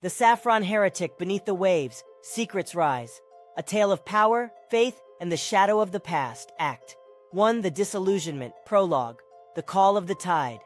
The Saffron Heretic beneath the waves, secrets rise. A tale of power, faith, and the shadow of the past. Act 1. The Disillusionment. Prologue. The Call of the Tide.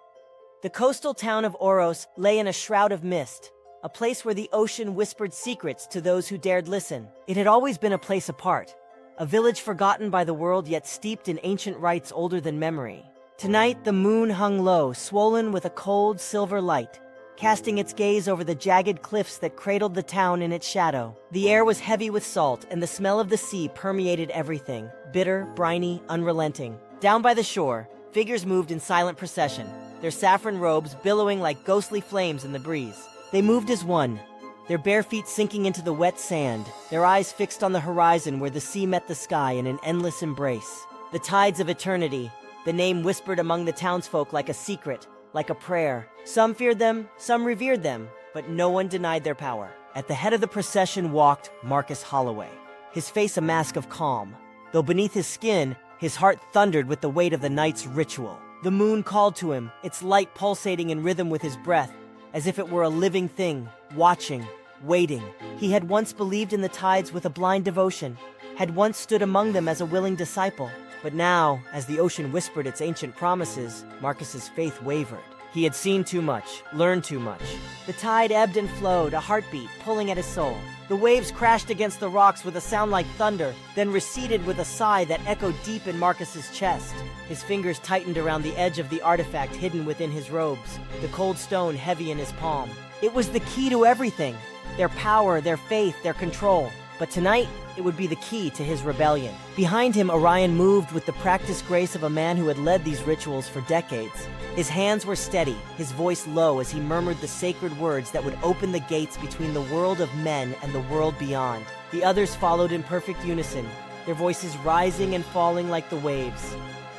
The coastal town of Oros lay in a shroud of mist, a place where the ocean whispered secrets to those who dared listen. It had always been a place apart, a village forgotten by the world yet steeped in ancient rites older than memory. Tonight, the moon hung low, swollen with a cold silver light, casting its gaze over the jagged cliffs that cradled the town in its shadow. The air was heavy with salt, and the smell of the sea permeated everything, bitter, briny, unrelenting. Down by the shore, figures moved in silent procession, their saffron robes billowing like ghostly flames in the breeze. They moved as one, their bare feet sinking into the wet sand, their eyes fixed on the horizon where the sea met the sky in an endless embrace. The tides of eternity, the name whispered among the townsfolk like a secret, like a prayer. Some feared them, some revered them, but no one denied their power. At the head of the procession walked Marcus Holloway, his face a mask of calm, though beneath his skin, his heart thundered with the weight of the night's ritual. The moon called to him, its light pulsating in rhythm with his breath, as if it were a living thing, watching, waiting. He had once believed in the tides with a blind devotion, had once stood among them as a willing disciple. But now, as the ocean whispered its ancient promises, Marcus's faith wavered. He had seen too much, learned too much. The tide ebbed and flowed, a heartbeat pulling at his soul. The waves crashed against the rocks with a sound like thunder, then receded with a sigh that echoed deep in Marcus's chest. His fingers tightened around the edge of the artifact hidden within his robes, the cold stone heavy in his palm. It was the key to everything, their power, their faith, their control. But tonight, it would be the key to his rebellion. Behind him, Orion moved with the practiced grace of a man who had led these rituals for decades. His hands were steady, his voice low as he murmured the sacred words that would open the gates between the world of men and the world beyond. The others followed in perfect unison, their voices rising and falling like the waves,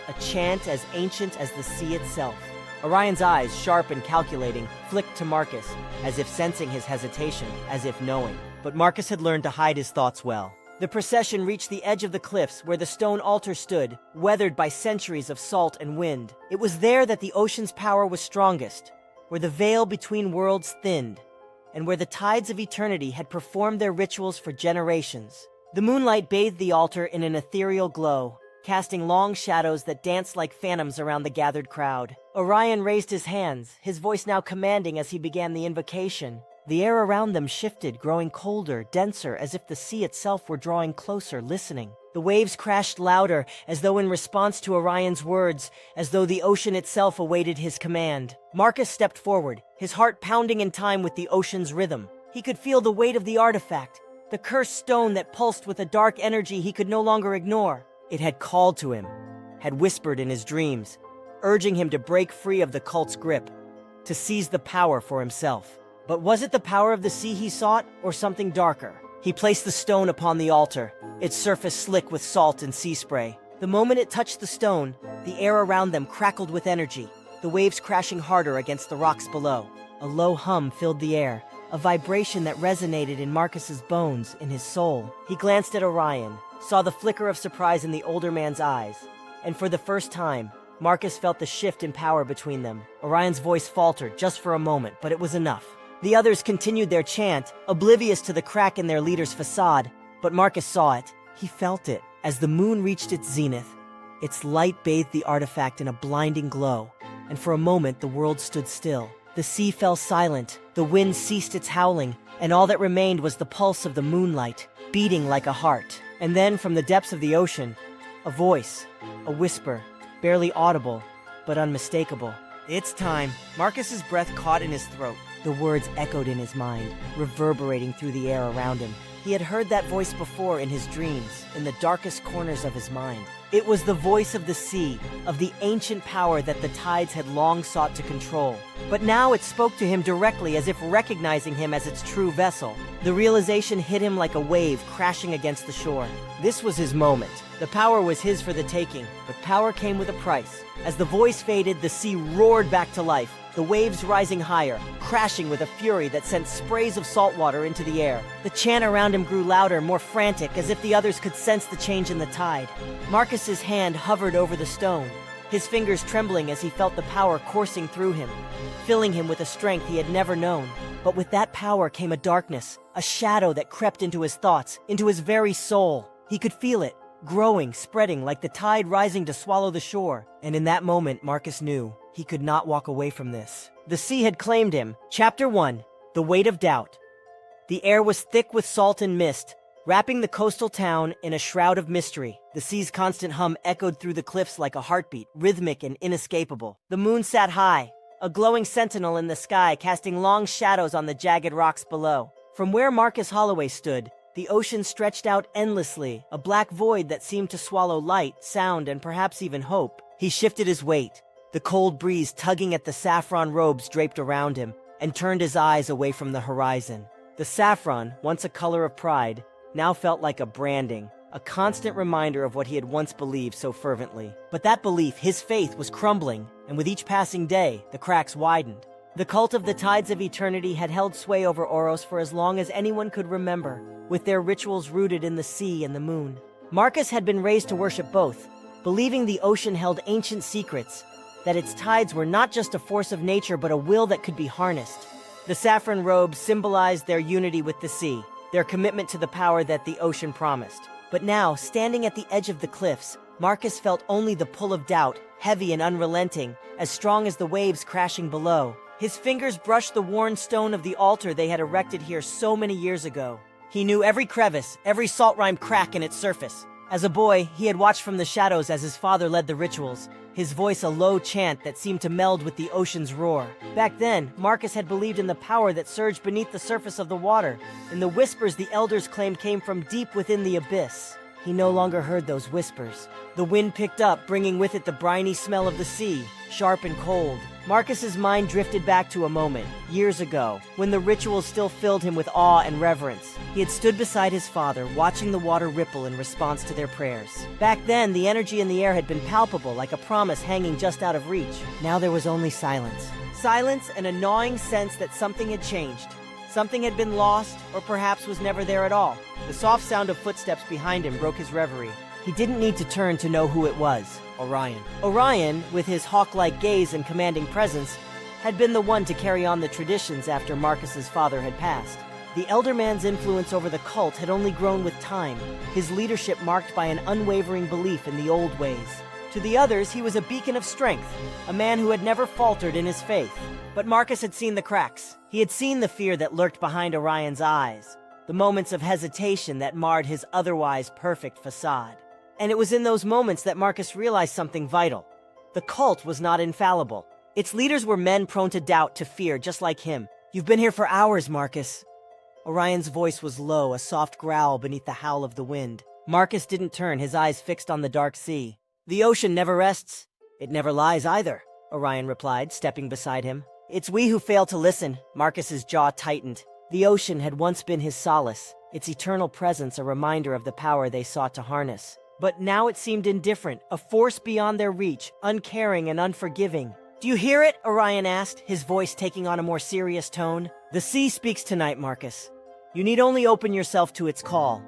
a chant as ancient as the sea itself. Orion's eyes, sharp and calculating, flicked to Marcus, as if sensing his hesitation, as if knowing. But Marcus had learned to hide his thoughts well. The procession reached the edge of the cliffs where the stone altar stood, weathered by centuries of salt and wind. It was there that the ocean's power was strongest, where the veil between worlds thinned, and where the tides of eternity had performed their rituals for generations. The moonlight bathed the altar in an ethereal glow, casting long shadows that danced like phantoms around the gathered crowd. Orion raised his hands, his voice now commanding as he began the invocation. The air around them shifted, growing colder, denser, as if the sea itself were drawing closer, listening. The waves crashed louder, as though in response to Orion's words, as though the ocean itself awaited his command. Marcus stepped forward, his heart pounding in time with the ocean's rhythm. He could feel the weight of the artifact, the cursed stone that pulsed with a dark energy he could no longer ignore. It had called to him, had whispered in his dreams, urging him to break free of the cult's grip, to seize the power for himself. But was it the power of the sea he sought, or something darker? He placed the stone upon the altar, its surface slick with salt and sea spray. The moment it touched the stone, the air around them crackled with energy, the waves crashing harder against the rocks below. A low hum filled the air, a vibration that resonated in Marcus's bones, in his soul. He glanced at Orion, saw the flicker of surprise in the older man's eyes, and for the first time, Marcus felt the shift in power between them. Orion's voice faltered just for a moment, but it was enough. The others continued their chant, oblivious to the crack in their leader's facade, but Marcus saw it. He felt it. As the moon reached its zenith, its light bathed the artifact in a blinding glow, and for a moment the world stood still. The sea fell silent, the wind ceased its howling, and all that remained was the pulse of the moonlight, beating like a heart. And then, from the depths of the ocean, a voice, a whisper, barely audible, but unmistakable. It's time. Marcus's breath caught in his throat. The words echoed in his mind, reverberating through the air around him. He had heard that voice before in his dreams, in the darkest corners of his mind. It was the voice of the sea, of the ancient power that the tides had long sought to control. But now it spoke to him directly, as if recognizing him as its true vessel. The realization hit him like a wave crashing against the shore. This was his moment. The power was his for the taking, but power came with a price. As the voice faded, the sea roared back to life, the waves rising higher, crashing with a fury that sent sprays of salt water into the air. The chant around him grew louder, more frantic, as if the others could sense the change in the tide. Marcus's hand hovered over the stone, his fingers trembling as he felt the power coursing through him, filling him with a strength he had never known. But with that power came a darkness, a shadow that crept into his thoughts, into his very soul. He could feel it, growing, spreading like the tide rising to swallow the shore. And in that moment, Marcus knew he could not walk away from this. The sea had claimed him. Chapter 1. The Weight of Doubt. The air was thick with salt and mist, wrapping the coastal town in a shroud of mystery. The sea's constant hum echoed through the cliffs like a heartbeat, rhythmic and inescapable. The moon sat high, a glowing sentinel in the sky, casting long shadows on the jagged rocks below. From where Marcus Holloway stood, the ocean stretched out endlessly, a black void that seemed to swallow light, sound, and perhaps even hope. He shifted his weight, the cold breeze tugging at the saffron robes draped around him, and turned his eyes away from the horizon. The saffron, once a color of pride, now felt like a branding, a constant reminder of what he had once believed so fervently. But that belief, his faith, was crumbling, and with each passing day, the cracks widened. The cult of the Tides of Eternity had held sway over Oros for as long as anyone could remember, with their rituals rooted in the sea and the moon. Marcus had been raised to worship both, believing the ocean held ancient secrets, that its tides were not just a force of nature but a will that could be harnessed. The saffron robes symbolized their unity with the sea, their commitment to the power that the ocean promised. But now, standing at the edge of the cliffs, Marcus felt only the pull of doubt, heavy and unrelenting, as strong as the waves crashing below. His fingers brushed the worn stone of the altar they had erected here so many years ago. He knew every crevice, every salt-rimed crack in its surface. As a boy, he had watched from the shadows as his father led the rituals, his voice a low chant that seemed to meld with the ocean's roar. Back then, Marcus had believed in the power that surged beneath the surface of the water, in the whispers the elders claimed came from deep within the abyss. He no longer heard those whispers. The wind picked up, bringing with it the briny smell of the sea, sharp and cold. Marcus's mind drifted back to a moment, years ago, when the rituals still filled him with awe and reverence. He had stood beside his father, watching the water ripple in response to their prayers. Back then, the energy in the air had been palpable, like a promise hanging just out of reach. Now there was only silence. Silence and a gnawing sense that something had changed. Something had been lost, or perhaps was never there at all. The soft sound of footsteps behind him broke his reverie. He didn't need to turn to know who it was. Orion. Orion, with his hawk-like gaze and commanding presence, had been the one to carry on the traditions after Marcus's father had passed. The elder man's influence over the cult had only grown with time, his leadership marked by an unwavering belief in the old ways. To the others, he was a beacon of strength, a man who had never faltered in his faith. But Marcus had seen the cracks. He had seen the fear that lurked behind Orion's eyes, the moments of hesitation that marred his otherwise perfect facade. And it was in those moments that Marcus realized something vital. The cult was not infallible. Its leaders were men prone to doubt, to fear, just like him. "You've been here for hours, Marcus." Orion's voice was low, a soft growl beneath the howl of the wind. Marcus didn't turn, his eyes fixed on the dark sea. "The ocean never rests. It never lies either," Orion replied, stepping beside him. "It's we who fail to listen." Marcus's jaw tightened. The ocean had once been his solace, its eternal presence a reminder of the power they sought to harness. But now it seemed indifferent, a force beyond their reach, uncaring and unforgiving. "Do you hear it?" Orion asked, his voice taking on a more serious tone. "The sea speaks tonight, Marcus. You need only open yourself to its call."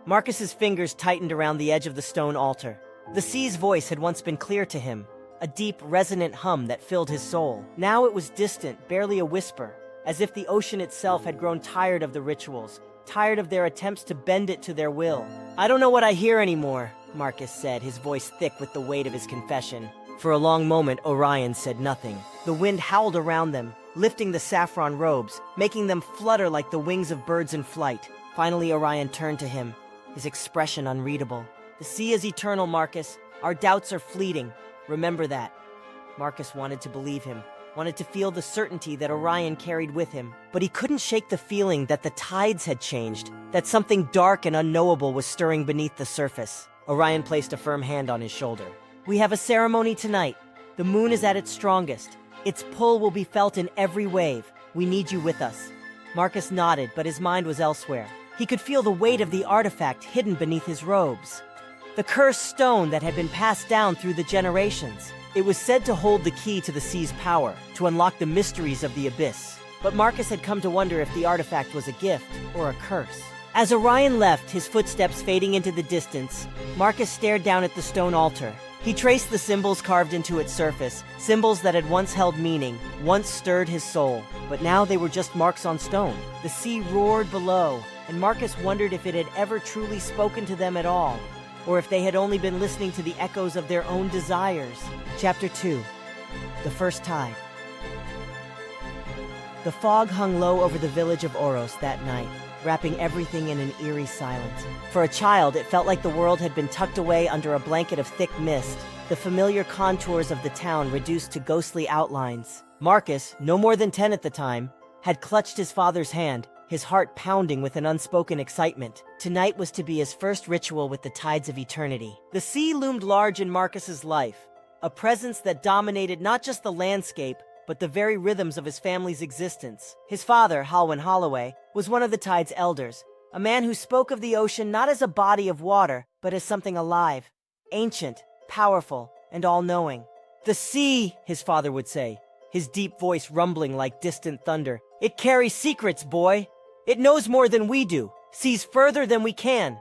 Marcus's fingers tightened around the edge of the stone altar. The sea's voice had once been clear to him, a deep, resonant hum that filled his soul. Now it was distant, barely a whisper, as if the ocean itself had grown tired of the rituals, tired of their attempts to bend it to their will. "I don't know what I hear anymore," Marcus said, his voice thick with the weight of his confession. For a long moment, Orion said nothing. The wind howled around them, lifting the saffron robes, making them flutter like the wings of birds in flight. Finally, Orion turned to him, his expression unreadable. "The sea is eternal, Marcus. Our doubts are fleeting. Remember that." Marcus wanted to believe him, wanted to feel the certainty that Orion carried with him. But he couldn't shake the feeling that the tides had changed, that something dark and unknowable was stirring beneath the surface. Orion placed a firm hand on his shoulder. "We have a ceremony tonight. The moon is at its strongest. Its pull will be felt in every wave. We need you with us." Marcus nodded, but his mind was elsewhere. He could feel the weight of the artifact hidden beneath his robes. The cursed stone that had been passed down through the generations. It was said to hold the key to the sea's power, to unlock the mysteries of the abyss. But Marcus had come to wonder if the artifact was a gift or a curse. As Orion left, his footsteps fading into the distance, Marcus stared down at the stone altar, He traced the symbols carved into its surface, symbols that had once held meaning, once stirred his soul, but now they were just marks on stone. The sea roared below, and Marcus wondered if it had ever truly spoken to them at all, or if they had only been listening to the echoes of their own desires. Chapter 2. The First Tide. The fog hung low over the village of Oros that night, wrapping everything in an eerie silence. For a child, it felt like the world had been tucked away under a blanket of thick mist, the familiar contours of the town reduced to ghostly outlines. Marcus, no more than 10 at the time, had clutched his father's hand, his heart pounding with an unspoken excitement. Tonight was to be his first ritual with the tides of eternity. The sea loomed large in Marcus's life, a presence that dominated not just the landscape, but the very rhythms of his family's existence. His father, Halwyn Holloway, was one of the tide's elders, a man who spoke of the ocean not as a body of water, but as something alive, ancient, powerful, and all-knowing. "The sea," his father would say, his deep voice rumbling like distant thunder. "It carries secrets, boy. It knows more than we do, sees further than we can."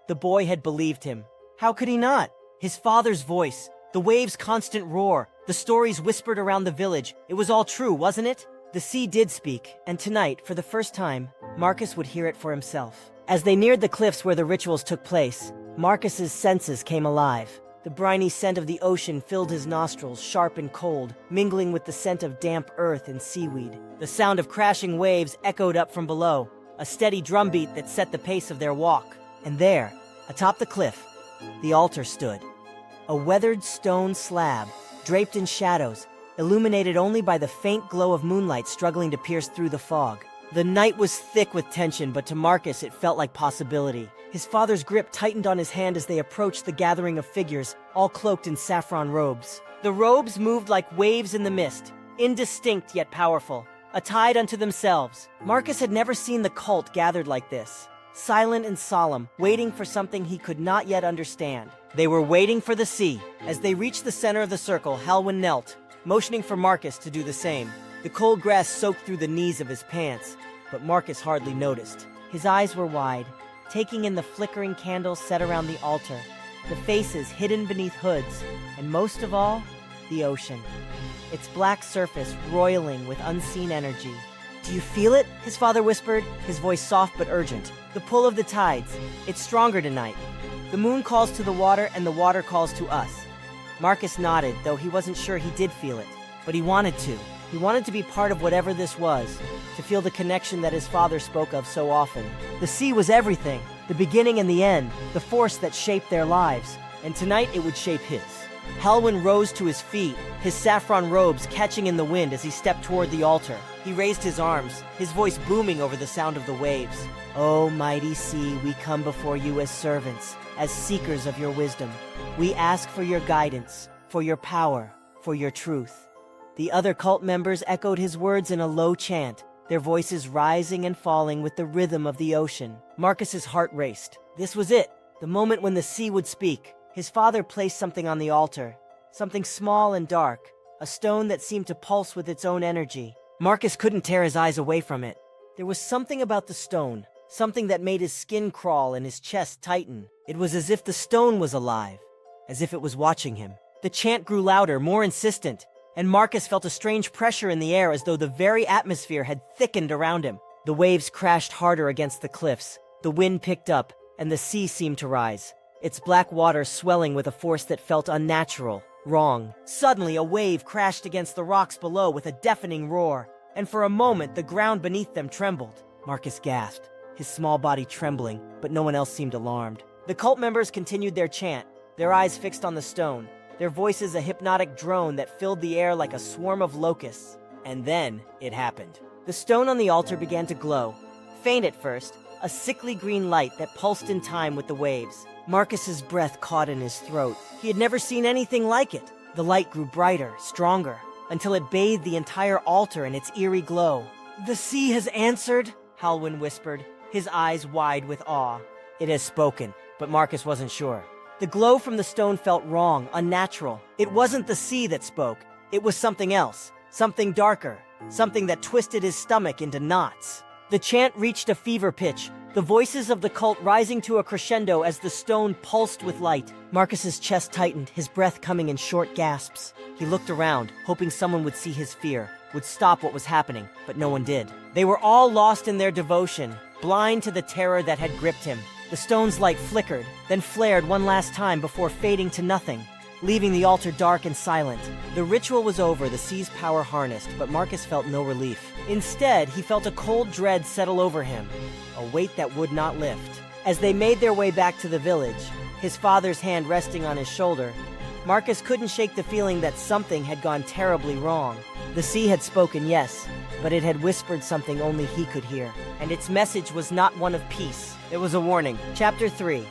The boy had believed him. How could he not? His father's voice, the waves' constant roar, the stories whispered around the village, it was all true, wasn't it? The sea did speak, and tonight, for the first time, Marcus would hear it for himself. As they neared the cliffs where the rituals took place, Marcus's senses came alive. The briny scent of the ocean filled his nostrils, sharp and cold, mingling with the scent of damp earth and seaweed. The sound of crashing waves echoed up from below, a steady drumbeat that set the pace of their walk. And there, atop the cliff, the altar stood. A weathered stone slab, draped in shadows, illuminated only by the faint glow of moonlight struggling to pierce through the fog. The night was thick with tension, but to Marcus it felt like possibility. His father's grip tightened on his hand as they approached the gathering of figures, all cloaked in saffron robes. The robes moved like waves in the mist, indistinct yet powerful, a tide unto themselves. Marcus had never seen the cult gathered like this, silent and solemn, waiting for something he could not yet understand. They were waiting for the sea. As they reached the center of the circle, Halwyn knelt, motioning for Marcus to do the same. The cold grass soaked through the knees of his pants, but Marcus hardly noticed. His eyes were wide, taking in the flickering candles set around the altar, the faces hidden beneath hoods, and most of all, the ocean. Its black surface roiling with unseen energy. "Do you feel it?" his father whispered, his voice soft but urgent. "The pull of the tides. It's stronger tonight. The moon calls to the water and the water calls to us." Marcus nodded, though he wasn't sure he did feel it. But he wanted to. He wanted to be part of whatever this was, to feel the connection that his father spoke of so often. The sea was everything, the beginning and the end, the force that shaped their lives, and tonight it would shape his. Halwyn rose to his feet, his saffron robes catching in the wind as he stepped toward the altar. He raised his arms, his voice booming over the sound of the waves. "O mighty sea, we come before you as servants, as seekers of your wisdom. We ask for your guidance, for your power, for your truth." The other cult members echoed his words in a low chant, their voices rising and falling with the rhythm of the ocean. Marcus's heart raced. This was it, the moment when the sea would speak. His father placed something on the altar, something small and dark, a stone that seemed to pulse with its own energy. Marcus couldn't tear his eyes away from it. There was something about the stone, something that made his skin crawl and his chest tighten. It was as if the stone was alive, as if it was watching him. The chant grew louder, more insistent, and Marcus felt a strange pressure in the air as though the very atmosphere had thickened around him. The waves crashed harder against the cliffs, the wind picked up, and the sea seemed to rise, its black water swelling with a force that felt unnatural, wrong. Suddenly, a wave crashed against the rocks below with a deafening roar, and for a moment the ground beneath them trembled. Marcus gasped, his small body trembling, but no one else seemed alarmed. The cult members continued their chant, their eyes fixed on the stone, their voices a hypnotic drone that filled the air like a swarm of locusts. And then it happened. The stone on the altar began to glow, faint at first, a sickly green light that pulsed in time with the waves. Marcus's breath caught in his throat. He had never seen anything like it. The light grew brighter, stronger, until it bathed the entire altar in its eerie glow. "The sea has answered," Halwyn whispered, his eyes wide with awe. "It has spoken," but Marcus wasn't sure. The glow from the stone felt wrong, unnatural. It wasn't the sea that spoke. It was something else, something darker, something that twisted his stomach into knots. The chant reached a fever pitch, the voices of the cult rising to a crescendo as the stone pulsed with light. Marcus's chest tightened, his breath coming in short gasps. He looked around, hoping someone would see his fear, would stop what was happening, but no one did. They were all lost in their devotion, blind to the terror that had gripped him. The stone's light flickered, then flared one last time before fading to nothing, leaving the altar dark and silent. The ritual was over, the sea's power harnessed, but Marcus felt no relief. Instead, he felt a cold dread settle over him, a weight that would not lift. As they made their way back to the village, his father's hand resting on his shoulder, Marcus couldn't shake the feeling that something had gone terribly wrong. The sea had spoken, yes, but it had whispered something only he could hear. And its message was not one of peace. It was a warning. Chapter 3.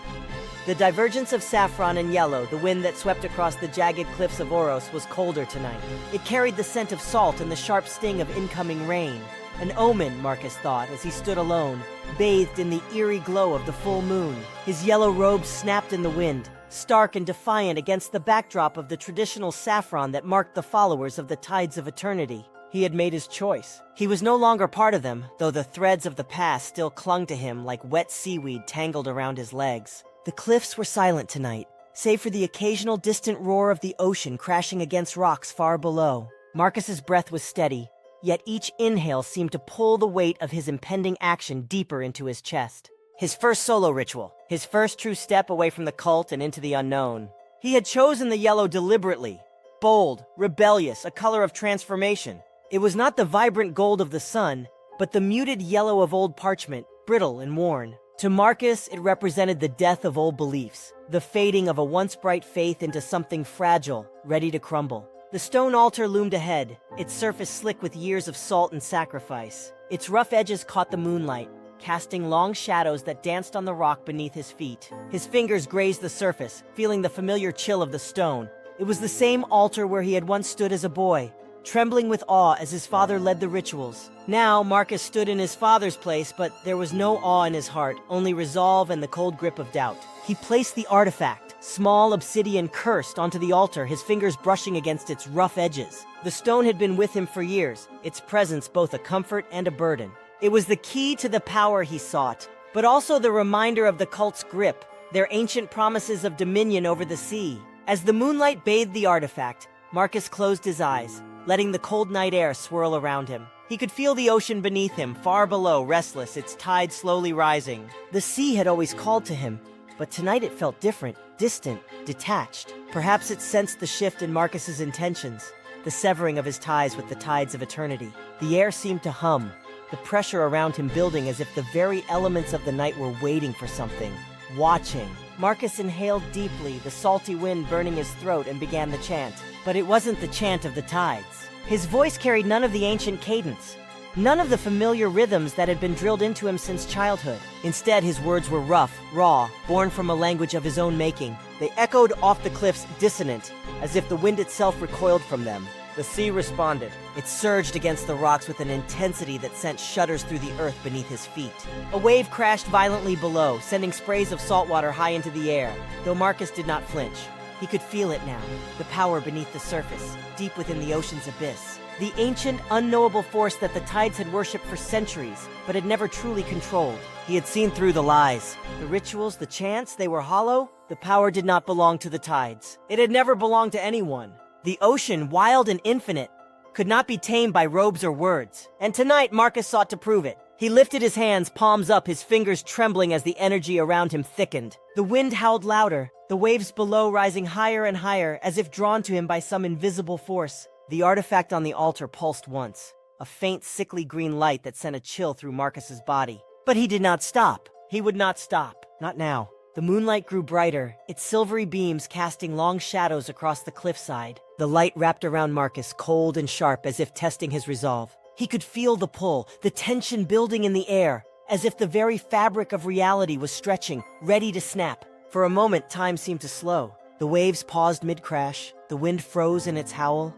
The divergence of saffron and yellow, the wind that swept across the jagged cliffs of Oros, was colder tonight. It carried the scent of salt and the sharp sting of incoming rain. An omen, Marcus thought, as he stood alone, bathed in the eerie glow of the full moon. His yellow robes snapped in the wind, stark and defiant against the backdrop of the traditional saffron that marked the followers of the tides of eternity. He had made his choice. He was no longer part of them, though the threads of the past still clung to him like wet seaweed tangled around his legs. The cliffs were silent tonight, save for the occasional distant roar of the ocean crashing against rocks far below. Marcus's breath was steady, yet each inhale seemed to pull the weight of his impending action deeper into his chest. His first solo ritual, his first true step away from the cult and into the unknown. He had chosen the yellow deliberately. Bold, rebellious, a color of transformation. It was not the vibrant gold of the sun, but the muted yellow of old parchment, brittle and worn. To Marcus, it represented the death of old beliefs, the fading of a once bright faith into something fragile, ready to crumble. The stone altar loomed ahead, its surface slick with years of salt and sacrifice. Its rough edges caught the moonlight, casting long shadows that danced on the rock beneath his feet. His fingers grazed the surface, feeling the familiar chill of the stone. It was the same altar where he had once stood as a boy, trembling with awe as his father led the rituals. Now, Marcus stood in his father's place, but there was no awe in his heart, only resolve and the cold grip of doubt. He placed the artifact, small obsidian cursed, onto the altar, his fingers brushing against its rough edges. The stone had been with him for years, its presence both a comfort and a burden. It was the key to the power he sought, but also the reminder of the cult's grip, their ancient promises of dominion over the sea. As the moonlight bathed the artifact, Marcus closed his eyes, letting the cold night air swirl around him. He could feel the ocean beneath him, far below, restless, its tide slowly rising. The sea had always called to him, but tonight it felt different, distant, detached. Perhaps it sensed the shift in Marcus's intentions, the severing of his ties with the tides of eternity. The air seemed to hum, the pressure around him building as if the very elements of the night were waiting for something, watching. Marcus inhaled deeply, the salty wind burning his throat, and began the chant. But it wasn't the chant of the tides. His voice carried none of the ancient cadence, none of the familiar rhythms that had been drilled into him since childhood. Instead, his words were rough, raw, born from a language of his own making. They echoed off the cliffs dissonant, as if the wind itself recoiled from them. The sea responded. It surged against the rocks with an intensity that sent shudders through the earth beneath his feet. A wave crashed violently below, sending sprays of salt water high into the air, though Marcus did not flinch. He could feel it now, the power beneath the surface, deep within the ocean's abyss. The ancient, unknowable force that the tides had worshipped for centuries, but had never truly controlled. He had seen through the lies. The rituals, the chants, they were hollow. The power did not belong to the tides. It had never belonged to anyone. The ocean, wild and infinite, could not be tamed by robes or words. And tonight, Marcus sought to prove it. He lifted his hands, palms up, his fingers trembling as the energy around him thickened. The wind howled louder, the waves below rising higher and higher, as if drawn to him by some invisible force. The artifact on the altar pulsed once, a faint, sickly green light that sent a chill through Marcus's body. But he did not stop. He would not stop. Not now. The moonlight grew brighter, its silvery beams casting long shadows across the cliffside. The light wrapped around Marcus, cold and sharp, as if testing his resolve. He could feel the pull, the tension building in the air, as if the very fabric of reality was stretching, ready to snap. For a moment, time seemed to slow. The waves paused mid-crash, the wind froze in its howl,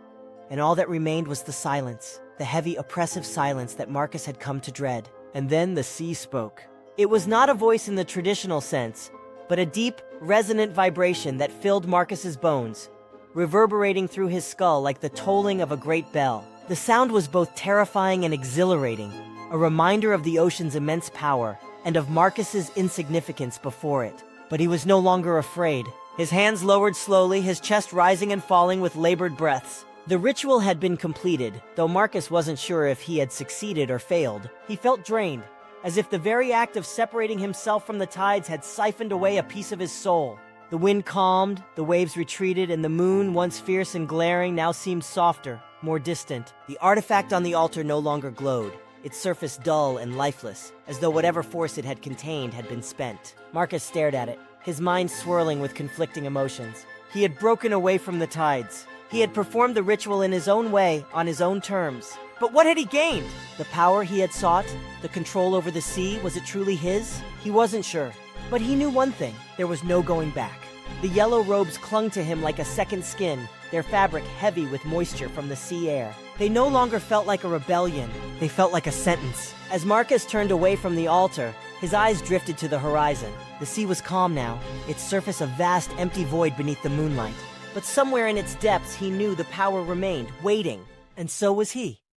and all that remained was the silence, the heavy, oppressive silence that Marcus had come to dread. And then the sea spoke. It was not a voice in the traditional sense, but a deep, resonant vibration that filled Marcus's bones, reverberating through his skull like the tolling of a great bell. The sound was both terrifying and exhilarating, a reminder of the ocean's immense power and of Marcus's insignificance before it. But he was no longer afraid. His hands lowered slowly, his chest rising and falling with labored breaths. The ritual had been completed, though Marcus wasn't sure if he had succeeded or failed. He felt drained, as if the very act of separating himself from the tides had siphoned away a piece of his soul. The wind calmed, the waves retreated, and the moon, once fierce and glaring, now seemed softer, more distant. The artifact on the altar no longer glowed, its surface dull and lifeless, as though whatever force it had contained had been spent. Marcus stared at it, his mind swirling with conflicting emotions. He had broken away from the tides. He had performed the ritual in his own way, on his own terms. But what had he gained? The power he had sought? The control over the sea? Was it truly his? He wasn't sure. But he knew one thing. There was no going back. The yellow robes clung to him like a second skin, their fabric heavy with moisture from the sea air. They no longer felt like a rebellion. They felt like a sentence. As Marcus turned away from the altar, his eyes drifted to the horizon. The sea was calm now, its surface a vast, empty void beneath the moonlight. But somewhere in its depths he knew the power remained, waiting. And so was he.